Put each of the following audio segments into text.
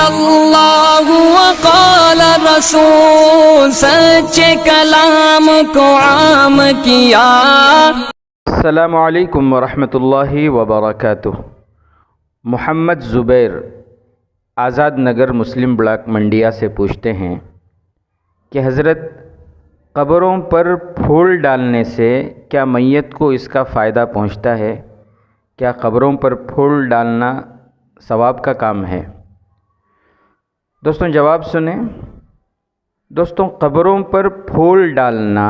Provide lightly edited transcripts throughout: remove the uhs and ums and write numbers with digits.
اللہ وقال رسول، سچے کلام کو عام کیا۔ السلام علیکم ورحمۃ اللہ وبرکاتہ۔ محمد زبیر آزاد نگر مسلم بلاک منڈیا سے پوچھتے ہیں کہ حضرت، قبروں پر پھول ڈالنے سے کیا میت کو اس کا فائدہ پہنچتا ہے؟ کیا قبروں پر پھول ڈالنا ثواب کا کام ہے؟ دوستوں جواب سنیں۔ دوستوں، قبروں پر پھول ڈالنا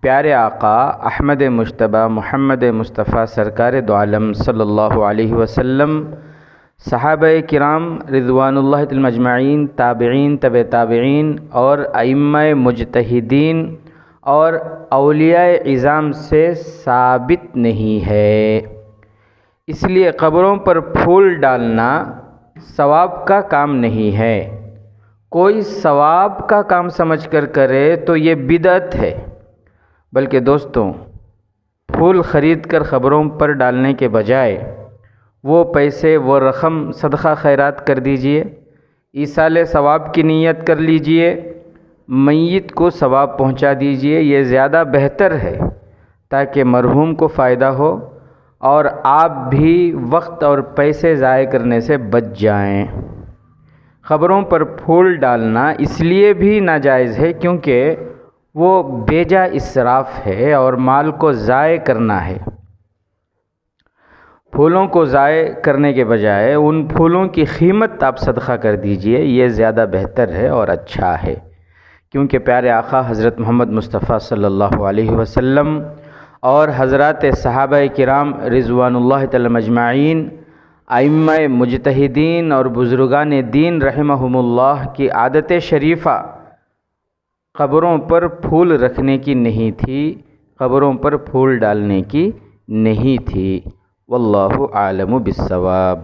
پیارے آقا احمد مجتبی محمد مصطفیٰ سرکار دو عالم صلی اللہ علیہ وسلم، صحابہ کرام رضوان اللہ تعالی اجمعین، تابعین، تبع تابعین اور ائمہ مجتہدین اور اولیاء عظام سے ثابت نہیں ہے، اس لیے قبروں پر پھول ڈالنا ثواب کا کام نہیں ہے۔ کوئی ثواب کا کام سمجھ کر کرے تو یہ بدعت ہے، بلکہ دوستوں پھول خرید کر قبروں پر ڈالنے کے بجائے وہ پیسے، وہ رقم صدقہ خیرات کر دیجئے، ایصال ثواب کی نیت کر لیجئے، میت کو ثواب پہنچا دیجئے، یہ زیادہ بہتر ہے تاکہ مرحوم کو فائدہ ہو اور آپ بھی وقت اور پیسے ضائع کرنے سے بچ جائیں۔ قبروں پر پھول ڈالنا اس لیے بھی ناجائز ہے کیونکہ وہ بیجا اسراف ہے اور مال کو ضائع کرنا ہے۔ پھولوں کو ضائع کرنے کے بجائے ان پھولوں کی قیمت آپ صدقہ کر دیجئے، یہ زیادہ بہتر ہے اور اچھا ہے، کیونکہ پیارے آقا حضرت محمد مصطفیٰ صلی اللہ علیہ وسلم اور حضرات صحابہ کرام رضوان اللہ تعالی اجمعین، ائمہ مجتہدین اور بزرگان دین رحمہم اللہ کی عادت شریفہ قبروں پر پھول رکھنے کی نہیں تھی، قبروں پر پھول ڈالنے کی نہیں تھی۔ واللہ اعلم بالصواب۔